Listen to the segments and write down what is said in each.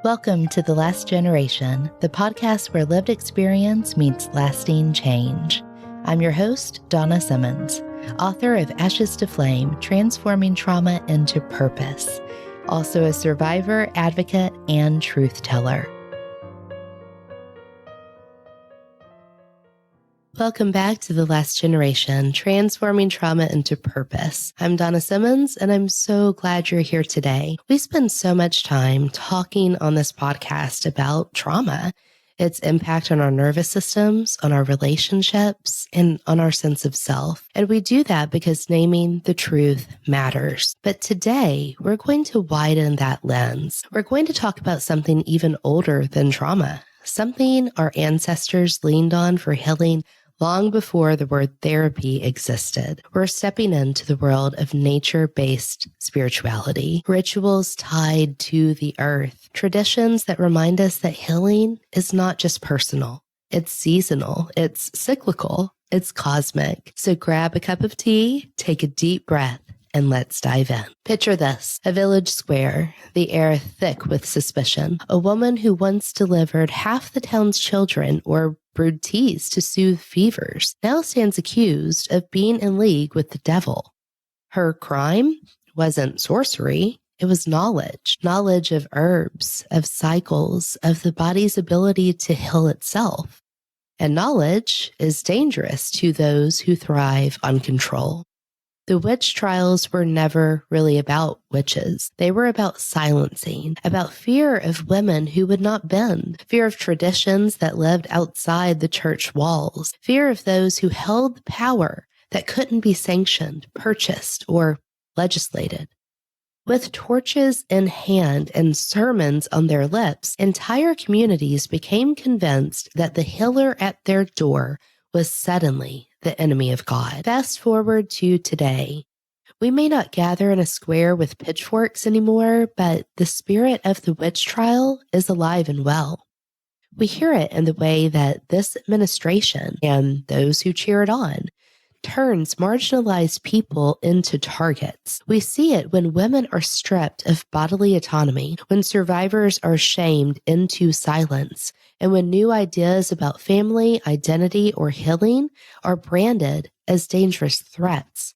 Welcome to The Last Generation, the podcast where lived experience meets lasting change. I'm your host, Donna Simmons, author of Ashes to Flame, Transforming Trauma into Purpose, also a survivor, advocate, and truth teller. Welcome back to The Last Generation, Transforming Trauma into Purpose. I'm Donna Simmons, and I'm so glad you're here today. We spend so much time talking on this podcast about trauma, its impact on our nervous systems, on our relationships, and on our sense of self. And we do that because naming the truth matters. But today, we're going to widen that lens. We're going to talk about something even older than trauma, something our ancestors leaned on for healing long before the word therapy existed. We're stepping into the world of nature-based spirituality, rituals tied to the earth, traditions that remind us that healing is not just personal. It's seasonal, it's cyclical, it's cosmic. So grab a cup of tea, take a deep breath, and let's dive in. Picture this, a village square, the air thick with suspicion. A woman who once delivered half the town's children or brewed teas to soothe fevers now stands accused of being in league with the devil. Her crime wasn't sorcery, it was knowledge. Knowledge of herbs, of cycles, of the body's ability to heal itself. And knowledge is dangerous to those who thrive on control. The witch trials were never really about witches. They were about silencing, about fear of women who would not bend, fear of traditions that lived outside the church walls, fear of those who held power that couldn't be sanctioned, purchased, or legislated. With torches in hand and sermons on their lips, entire communities became convinced that the healer at their door was suddenly the enemy of God. Fast forward to today. We may not gather in a square with pitchforks anymore, but the spirit of the witch trial is alive and well. We hear it in the way that this administration and those who cheer it on turns marginalized people into targets. We see it when women are stripped of bodily autonomy, when survivors are shamed into silence, and when new ideas about family, identity, or healing are branded as dangerous threats.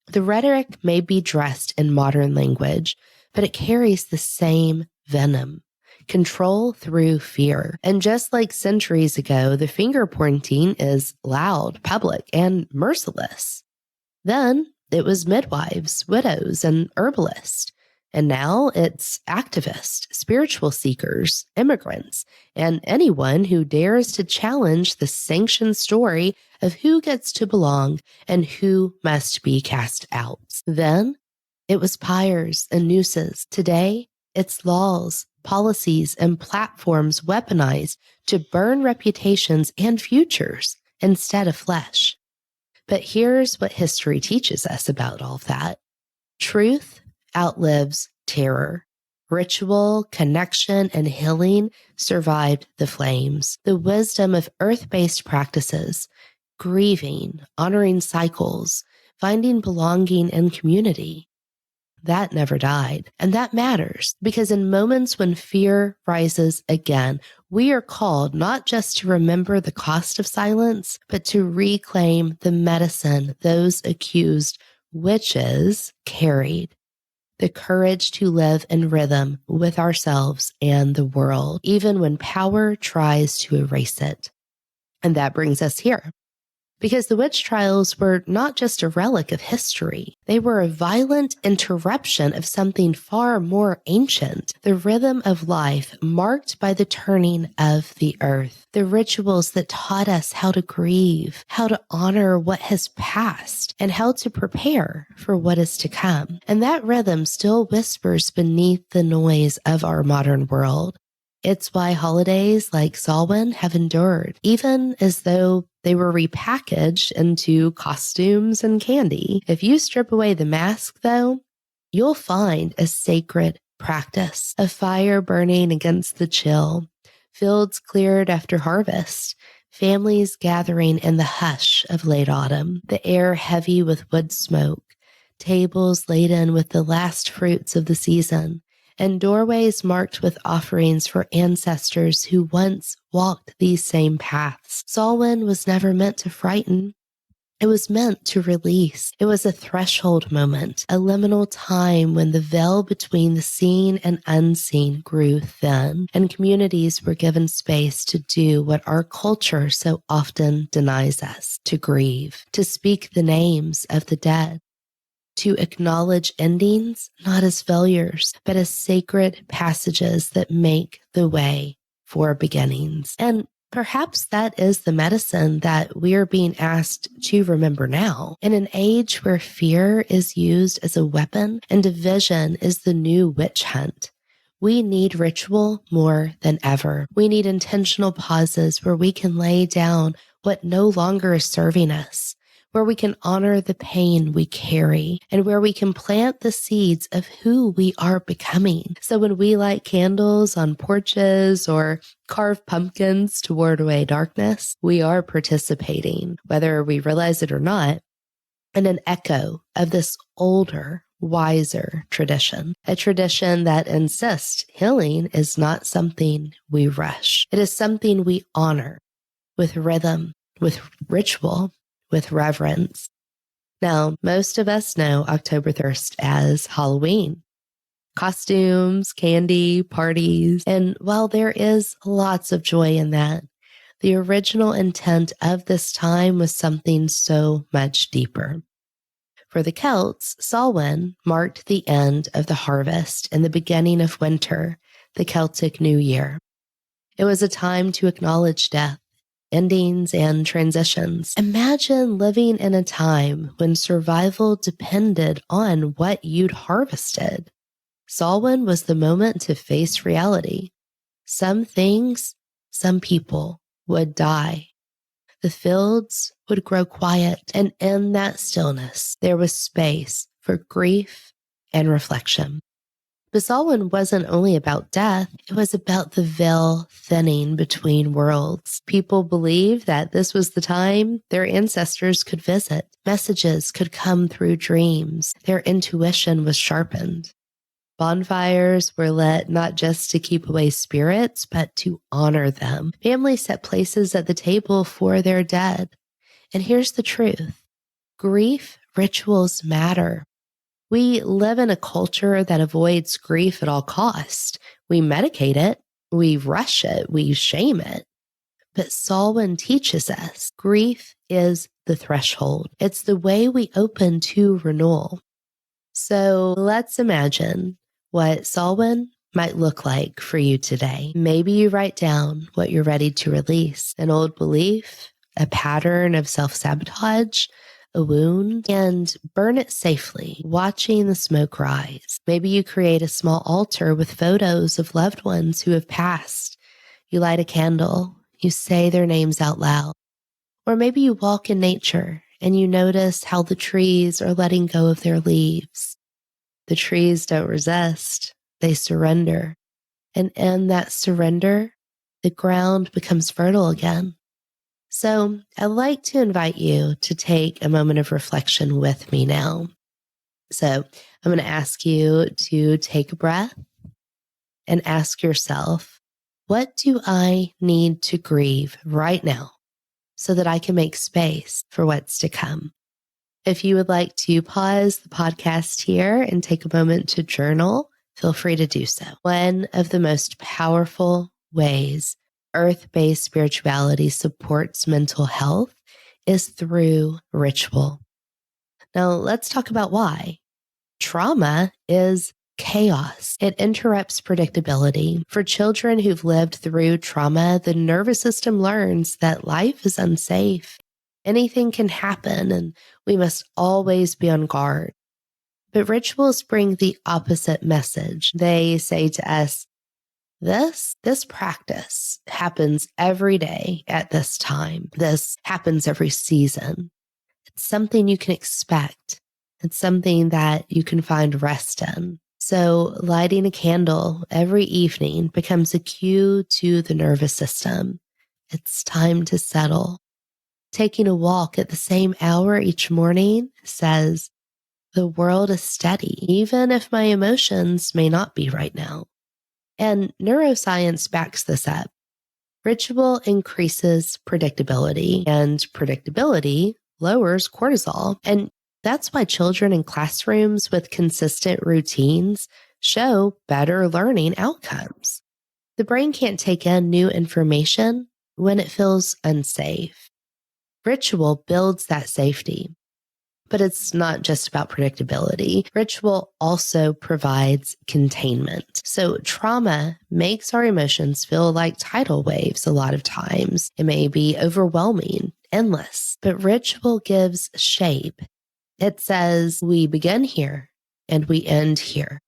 The rhetoric may be dressed in modern language, but it carries the same venom. Control through fear. And just like centuries ago, the finger pointing is loud, public, and merciless. Then it was midwives, widows, and herbalists. And now it's activists, spiritual seekers, immigrants, and anyone who dares to challenge the sanctioned story of who gets to belong and who must be cast out. Then it was pyres and nooses. Today, it's laws, policies, and platforms weaponized to burn reputations and futures instead of flesh. But here's what history teaches us about all of that. Truth outlives terror. Ritual, connection, and healing survived the flames. The wisdom of earth-based practices, grieving, honoring cycles, finding belonging in community, that never died. And that matters because in moments when fear rises again, we are called not just to remember the cost of silence, but to reclaim the medicine those accused witches carried. The courage to live in rhythm with ourselves and the world, even when power tries to erase it. And that brings us here. Because the witch trials were not just a relic of history. They were a violent interruption of something far more ancient, the rhythm of life marked by the turning of the earth, the rituals that taught us how to grieve, how to honor what has passed, and how to prepare for what is to come. And that rhythm still whispers beneath the noise of our modern world. It's why holidays like Samhain have endured, even as though they were repackaged into costumes and candy. If you strip away the mask, though, you'll find a sacred practice, a fire burning against the chill, fields cleared after harvest, families gathering in the hush of late autumn, the air heavy with wood smoke, tables laden with the last fruits of the season, and doorways marked with offerings for ancestors who once walked these same paths. Samhain was never meant to frighten. It was meant to release. It was a threshold moment, a liminal time when the veil between the seen and unseen grew thin, and communities were given space to do what our culture so often denies us, to grieve, to speak the names of the dead, to acknowledge endings not as failures, but as sacred passages that make the way for beginnings. And perhaps that is the medicine that we are being asked to remember now. In an age where fear is used as a weapon and division is the new witch hunt, we need ritual more than ever. We need intentional pauses where we can lay down what no longer is serving us, where we can honor the pain we carry, and where we can plant the seeds of who we are becoming. So when we light candles on porches or carve pumpkins to ward away darkness, we are participating, whether we realize it or not, in an echo of this older, wiser tradition, a tradition that insists healing is not something we rush. It is something we honor with rhythm, with ritual, with reverence. Now, most of us know October 1st as Halloween. Costumes, candy, parties, and while there is lots of joy in that, the original intent of this time was something so much deeper. For the Celts, Samhain marked the end of the harvest and the beginning of winter, the Celtic New Year. It was a time to acknowledge death, endings, and transitions. Imagine living in a time when survival depended on what you'd harvested. Samhain was the moment to face reality. Some things, some people would die. The fields would grow quiet, and in that stillness, there was space for grief and reflection. But Samhain wasn't only about death, it was about the veil thinning between worlds. People believed that this was the time their ancestors could visit. Messages could come through dreams. Their intuition was sharpened. Bonfires were lit not just to keep away spirits, but to honor them. Families set places at the table for their dead. And here's the truth. Grief rituals matter. We live in a culture that avoids grief at all costs. We medicate it, we rush it, we shame it. But Samhain teaches us grief is the threshold. It's the way we open to renewal. So let's imagine what Samhain might look like for you today. Maybe you write down what you're ready to release, an old belief, a pattern of self-sabotage, a wound, and burn it safely, watching the smoke rise. Maybe you create a small altar with photos of loved ones who have passed. You light a candle, you say their names out loud. Or maybe you walk in nature and you notice how the trees are letting go of their leaves. The trees don't resist, they surrender. And in that surrender, the ground becomes fertile again. So I'd like to invite you to take a moment of reflection with me now. So I'm going to ask you to take a breath and ask yourself, what do I need to grieve right now so that I can make space for what's to come? If you would like to pause the podcast here and take a moment to journal, feel free to do so. One of the most powerful ways earth-based spirituality supports mental health is through ritual. Now, let's talk about why. Trauma is chaos. It interrupts predictability. For children who've lived through trauma, the nervous system learns that life is unsafe. Anything can happen, and we must always be on guard. But rituals bring the opposite message. They say to us, This practice happens every day at this time. This happens every season. It's something you can expect. It's something that you can find rest in. So lighting a candle every evening becomes a cue to the nervous system. It's time to settle. Taking a walk at the same hour each morning says, The world is steady, even if my emotions may not be right now. And neuroscience backs this up. Ritual increases predictability, and predictability lowers cortisol. And that's why children in classrooms with consistent routines show better learning outcomes. The brain can't take in new information when it feels unsafe. Ritual builds that safety. But it's not just about predictability. Ritual also provides containment. So trauma makes our emotions feel like tidal waves a lot of times. It may be overwhelming, endless, but ritual gives shape. It says we begin here and we end here.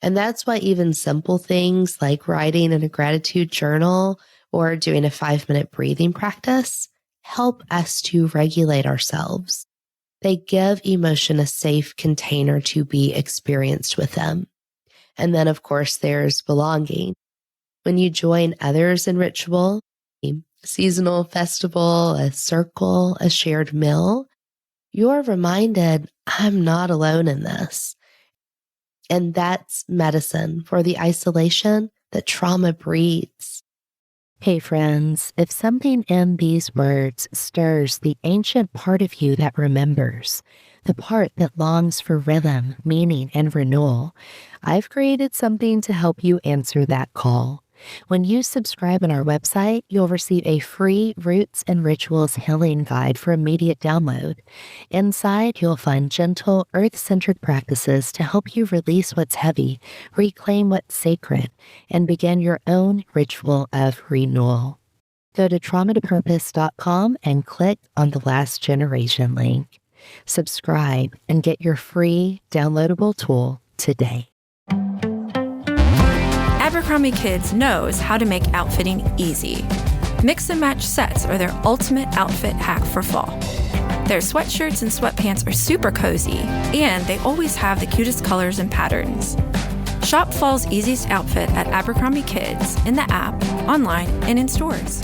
And that's why even simple things like writing in a gratitude journal or doing a 5-minute breathing practice help us to regulate ourselves. They give emotion a safe container to be experienced with them. And then, of course, there's belonging. When you join others in ritual, a seasonal festival, a circle, a shared meal, you're reminded, I'm not alone in this. And that's medicine for the isolation that trauma breeds. Hey friends, if something in these words stirs the ancient part of you that remembers, the part that longs for rhythm, meaning, and renewal, I've created something to help you answer that call. When you subscribe on our website, you'll receive a free Roots and Rituals healing guide for immediate download. Inside, you'll find gentle, earth-centered practices to help you release what's heavy, reclaim what's sacred, and begin your own ritual of renewal. Go to traumatopurpose.com and click on the Last Generation link. Subscribe and get your free downloadable tool today. Abercrombie Kids knows how to make outfitting easy. Mix and match sets are their ultimate outfit hack for fall. Their sweatshirts and sweatpants are super cozy, and they always have the cutest colors and patterns. Shop fall's easiest outfit at Abercrombie Kids in the app, online, and in stores.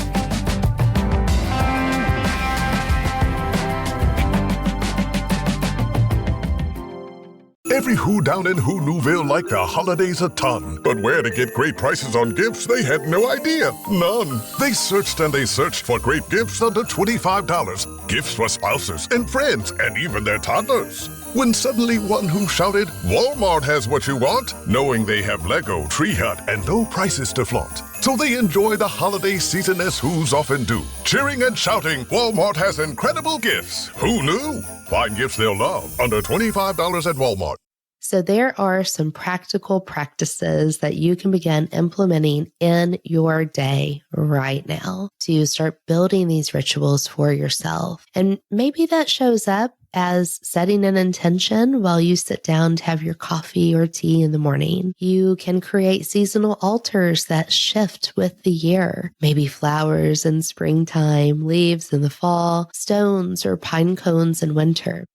Every who down in Who Newville liked the holidays a ton, but where to get great prices on gifts, they had no idea. None. They searched and they searched for great gifts under $25. Gifts for spouses and friends and even their toddlers. When suddenly one who shouted, Walmart has what you want, knowing they have Lego, Tree Hut, and low prices to flaunt. So they enjoy the holiday season as who's often do. Cheering and shouting, Walmart has incredible gifts. Who knew? Find gifts they'll love under $25 at Walmart. So there are some practical practices that you can begin implementing in your day right now to start building these rituals for yourself. And maybe that shows up as setting an intention while you sit down to have your coffee or tea in the morning. You can create seasonal altars that shift with the year, maybe flowers in springtime, leaves in the fall, stones or pine cones in winter.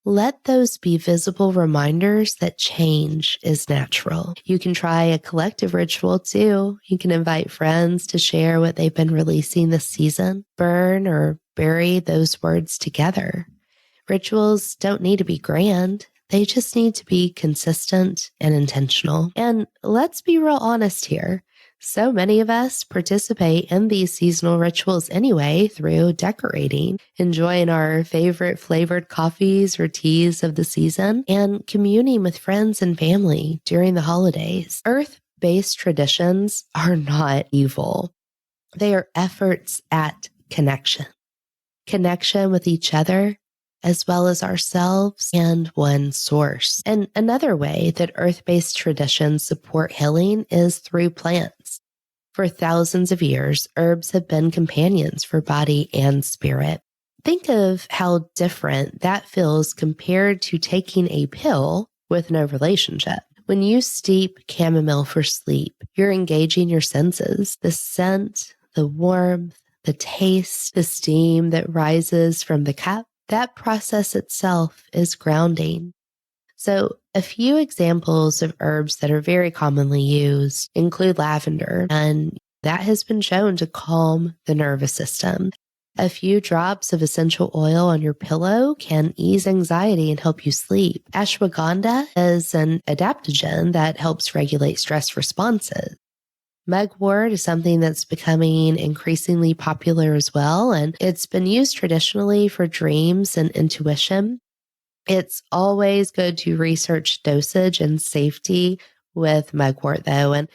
Let those be visible reminders that change is natural. You can try a collective ritual too. You can invite friends to share what they've been releasing this season. Burn or bury those words together. Rituals don't need to be grand. They just need to be consistent and intentional. And let's be real honest here. So many of us participate in these seasonal rituals anyway through decorating, enjoying our favorite flavored coffees or teas of the season, and communing with friends and family during the holidays. Earth-based traditions are not evil. They are efforts at connection with each other, as well as ourselves and one source. And another way that earth-based traditions support healing is through plants. For thousands of years, herbs have been companions for body and spirit. Think of how different that feels compared to taking a pill with no relationship. When you steep chamomile for sleep, you're engaging your senses, the scent, the warmth, the taste, the steam that rises from the cup. That process itself is grounding. So a few examples of herbs that are very commonly used include lavender, and that has been shown to calm the nervous system. A few drops of essential oil on your pillow can ease anxiety and help you sleep. Ashwagandha is an adaptogen that helps regulate stress responses. Mugwort is something that's becoming increasingly popular as well, and it's been used traditionally for dreams and intuition. It's always good to research dosage and safety with mugwort, though, and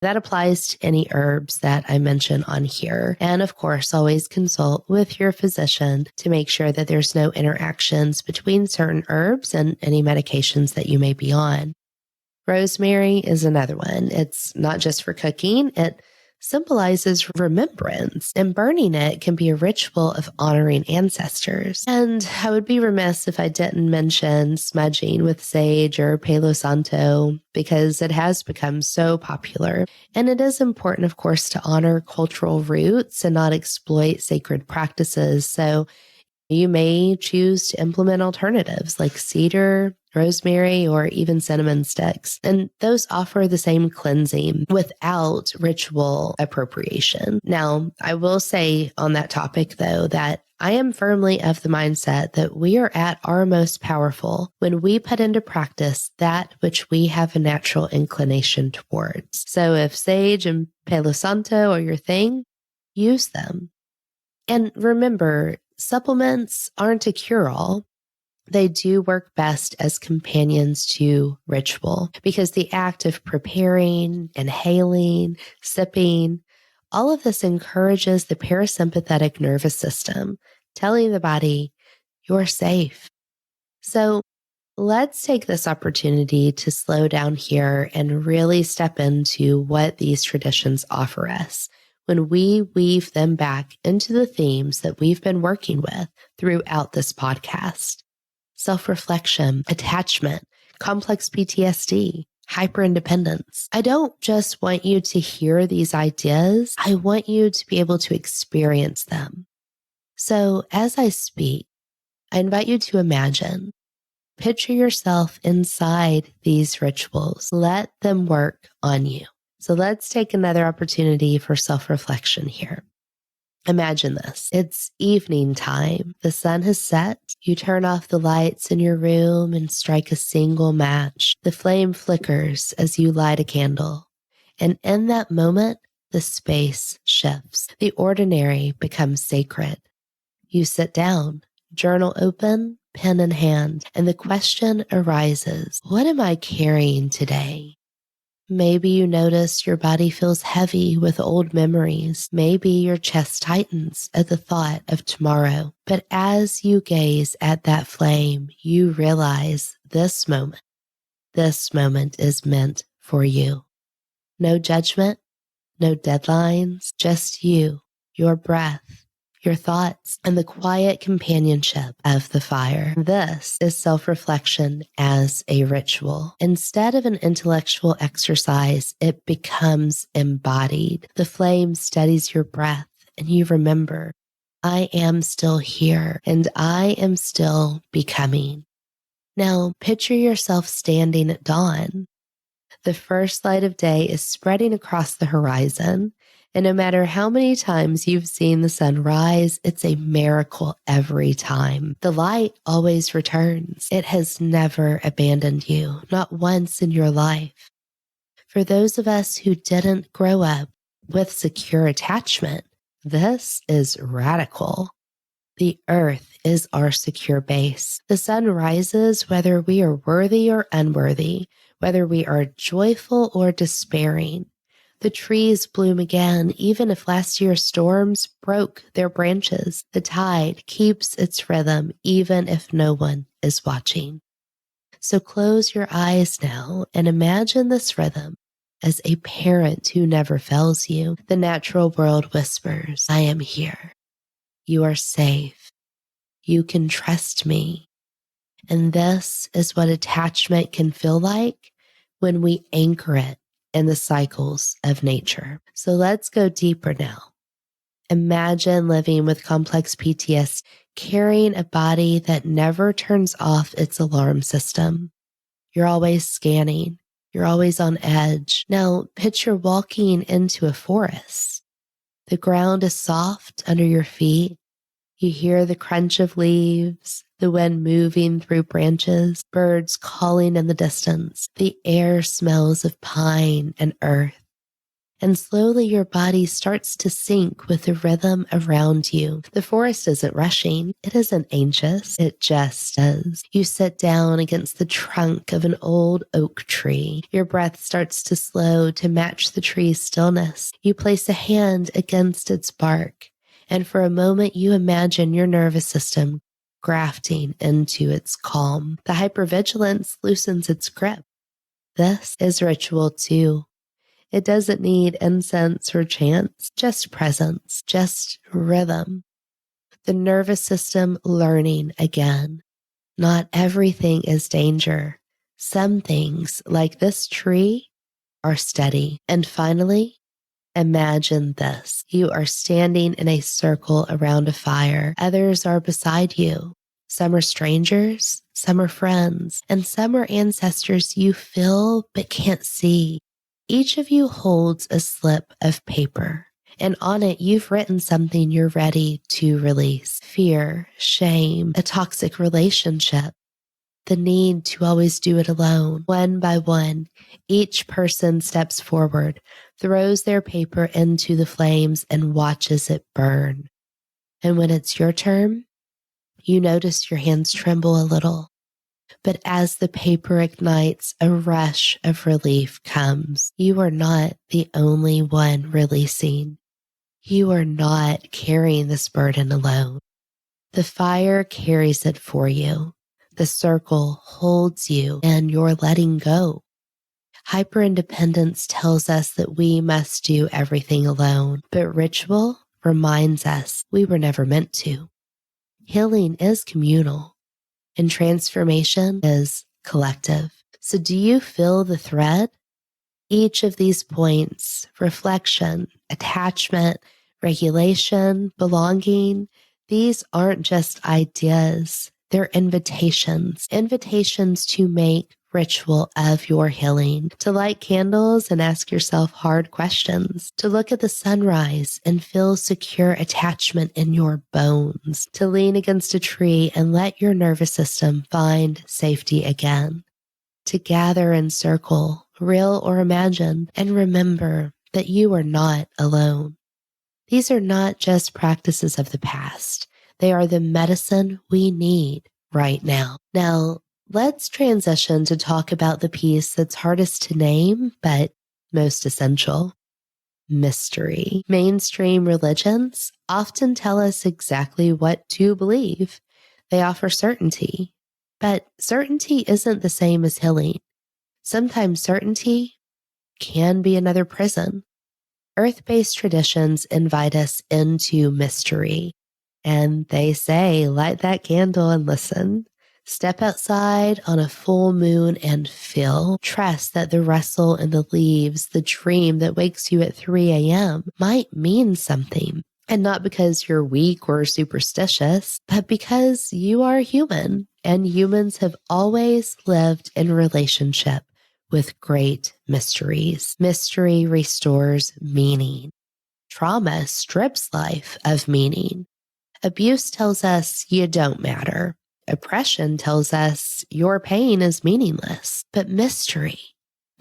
that applies to any herbs that I mention on here. And of course, always consult with your physician to make sure that there's no interactions between certain herbs and any medications that you may be on. Rosemary is another one. It's not just for cooking. It symbolizes remembrance, and burning it can be a ritual of honoring ancestors. And I would be remiss if I didn't mention smudging with sage or Palo Santo because it has become so popular. And it is important, of course, to honor cultural roots and not exploit sacred practices. So you may choose to implement alternatives like cedar, rosemary, or even cinnamon sticks. And those offer the same cleansing without ritual appropriation. Now, I will say on that topic, though, that I am firmly of the mindset that we are at our most powerful when we put into practice that which we have a natural inclination towards. So if sage and Palo Santo are your thing, use them. And remember, supplements aren't a cure-all. They do work best as companions to ritual because the act of preparing, inhaling, sipping, all of this encourages the parasympathetic nervous system, telling the body, you're safe. So let's take this opportunity to slow down here and really step into what these traditions offer us when we weave them back into the themes that we've been working with throughout this podcast. Self-reflection, attachment, complex PTSD, hyperindependence. I don't just want you to hear these ideas. I want you to be able to experience them. So as I speak, I invite you to imagine, picture yourself inside these rituals. Let them work on you. So let's take another opportunity for self-reflection here. Imagine this. It's evening time. The sun has set. You turn off the lights in your room and strike a single match. The flame flickers as you light a candle. And in that moment, the space shifts. The ordinary becomes sacred. You sit down, journal open, pen in hand, and the question arises, what am I carrying today? Maybe you notice your body feels heavy with old memories. Maybe your chest tightens at the thought of tomorrow. But as you gaze at that flame, you realize this moment is meant for you. No judgment, no deadlines, just you, your breath, your thoughts, and the quiet companionship of the fire. This is self-reflection as a ritual. Instead of an intellectual exercise, it becomes embodied. The flame steadies your breath, and you remember, I am still here, and I am still becoming. Now, picture yourself standing at dawn. The first light of day is spreading across the horizon. And no matter how many times you've seen the sun rise, it's a miracle every time. The light always returns. It has never abandoned you, not once in your life. For those of us who didn't grow up with secure attachment, this is radical. The earth is our secure base. The sun rises whether we are worthy or unworthy, whether we are joyful or despairing. The trees bloom again, even if last year's storms broke their branches. The tide keeps its rhythm, even if no one is watching. So close your eyes now and imagine this rhythm as a parent who never fails you. The natural world whispers, I am here. You are safe. You can trust me. And this is what attachment can feel like when we anchor it in the cycles of nature. So let's go deeper now. Imagine living with complex PTSD, carrying a body that never turns off its alarm system. You're always scanning. You're always on edge. Now picture walking into a forest. The ground is soft under your feet. You hear the crunch of leaves, the wind moving through branches, birds calling in the distance. The air smells of pine and earth. And slowly your body starts to sync with the rhythm around you. The forest isn't rushing. It isn't anxious. It just does. You sit down against the trunk of an old oak tree. Your breath starts to slow to match the tree's stillness. You place a hand against its bark, and for a moment you imagine your nervous system grafting into its calm. The hypervigilance loosens its grip. This is ritual too. It doesn't need incense or chants, just presence, just rhythm. The nervous system learning again. Not everything is danger. Some things, like this tree, are steady. And finally, imagine this. You are standing in a circle around a fire. Others are beside you. Some are strangers, some are friends, and some are ancestors you feel but can't see. Each of you holds a slip of paper, and on it you've written something you're ready to release. Fear, shame, a toxic relationship, the need to always do it alone. One by one, each person steps forward, throws their paper into the flames, and watches it burn. And when it's your turn, you notice your hands tremble a little. But as the paper ignites, a rush of relief comes. You are not the only one releasing. You are not carrying this burden alone. The fire carries it for you. The circle holds you, and you're letting go. Hyperindependence tells us that we must do everything alone, but ritual reminds us we were never meant to. Healing is communal. And transformation is collective. So do you feel the thread? Each of these points, reflection, attachment, regulation, belonging, these aren't just ideas. They're invitations to make ritual of your healing, to light candles and ask yourself hard questions, to look at the sunrise and feel secure attachment in your bones, to lean against a tree and let your nervous system find safety again, to gather in circle, real or imagined, and remember that you are not alone. These are not just practices of the past. They are the medicine we need right now. Now, let's transition to talk about the piece that's hardest to name, but most essential: mystery. Mainstream religions often tell us exactly what to believe. They offer certainty, but certainty isn't the same as healing. Sometimes certainty can be another prison. Earth-based traditions invite us into mystery, and they say, light that candle and listen. Step outside on a full moon and feel. Trust that the rustle in the leaves, the dream that wakes you at 3 a.m. might mean something. And not because you're weak or superstitious, but because you are human. And humans have always lived in relationship with great mysteries. Mystery restores meaning. Trauma strips life of meaning. Abuse tells us you don't matter. Oppression tells us your pain is meaningless. But mystery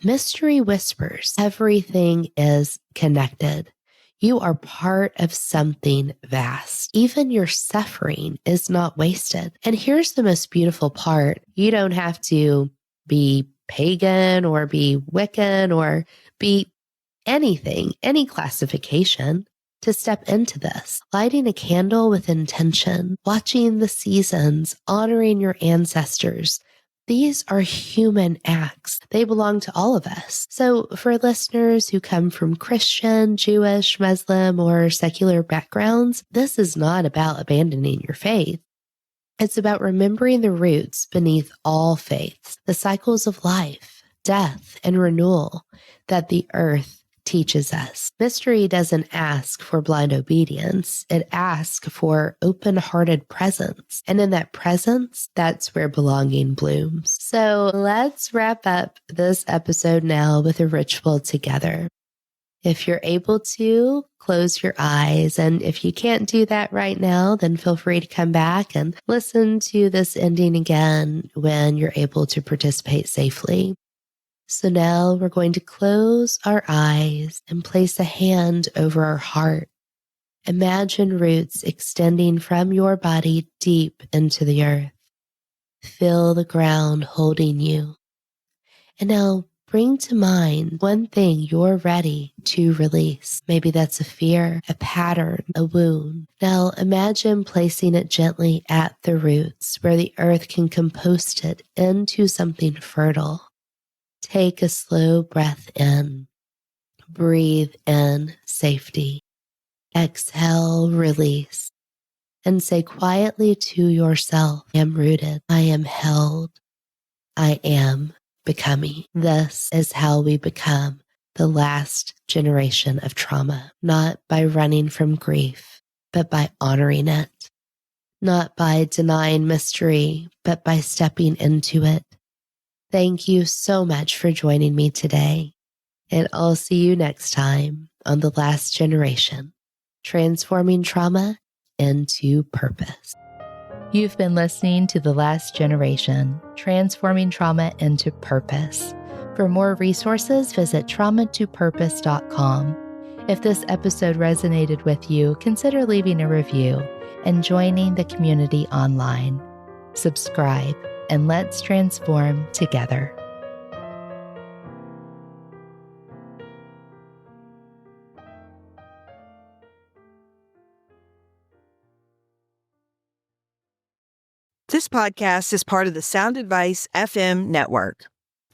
whispers everything is connected. You are part of something vast. Even your suffering is not wasted. And here's the most beautiful part. You don't have to be pagan or be Wiccan or be anything, any classification, to step into this. Lighting a candle with intention, watching the seasons, honoring your ancestors. These are human acts. They belong to all of us. So for listeners who come from Christian, Jewish, Muslim, or secular backgrounds, this is not about abandoning your faith. It's about remembering the roots beneath all faiths, the cycles of life, death, and renewal that the earth teaches us. Mystery doesn't ask for blind obedience. It asks for open-hearted presence. And in that presence, that's where belonging blooms. So let's wrap up this episode now with a ritual together. If you're able to, close your eyes. And if you can't do that right now, then feel free to come back and listen to this ending again when you're able to participate safely. So now we're going to close our eyes and place a hand over our heart. Imagine roots extending from your body deep into the earth. Feel the ground holding you. And now bring to mind one thing you're ready to release. Maybe that's a fear, a pattern, a wound. Now imagine placing it gently at the roots where the earth can compost it into something fertile. Take a slow breath in. Breathe in safety. Exhale, release. And say quietly to yourself, I am rooted. I am held. I am becoming. This is how we become the last generation of trauma, not by running from grief, but by honoring it, not by denying mystery, but by stepping into it. Thank you so much for joining me today, and I'll see you next time on The Last Generation, transforming trauma into purpose. You've been listening to The Last Generation, transforming trauma into purpose. For more resources, visit traumatopurpose.com. If this episode resonated with you, consider leaving a review and joining the community online. Subscribe, and let's transform together. This podcast is part of the Sound Advice FM network.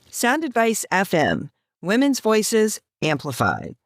Sound Advice FM, women's voices amplified.